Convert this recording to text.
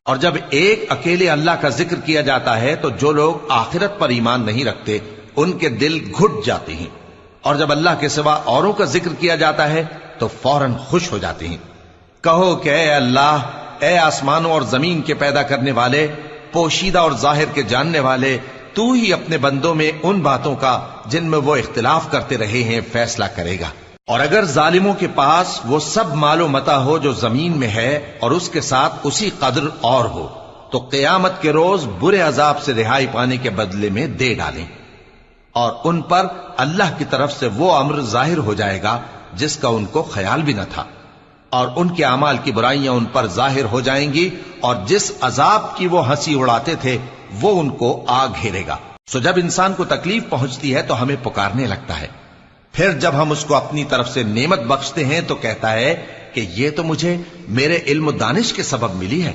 और जब एक अकेले अल्लाह का जिक्र किया जाता है तो जो लोग आखिरत पर ईमान नहीं रखते उनके दिल घुट जाते हैं, और जब अल्लाह के सिवा औरों का जिक्र किया जाता है तो फौरन खुश हो जाते हैं। कहो कि ए अल्लाह, ए आसमानों और जमीन के पैदा करने वाले, पोशीदा और जाहिर के जानने वाले, तू ही अपने बंदों में उन बातों का जिनमें वो इख्तिलाफ करते रहे हैं फैसला करेगा। और अगर जालिमों के पास वो सब मालो मता हो जो जमीन में है और उसके साथ उसी कदर और हो, तो क़यामत के रोज बुरे अजाब से रिहाई पाने के बदले में दे डालें, और उन पर अल्लाह की तरफ से वो अम्र जाहिर हो जाएगा जिसका उनको ख्याल भी न था, और उनके अमाल की बुराइयां उन पर जाहिर हो जाएंगी, और जिस अजाब की वो हंसी उड़ाते थे वो उनको आ घेरेगा। सो जब इंसान को तकलीफ पहुंचती है तो हमें पुकारने लगता है, फिर जब हम उसको अपनी तरफ से नेमत बख्शते हैं तो कहता है कि ये तो मुझे मेरे इल्म दानिश के सबब मिली है।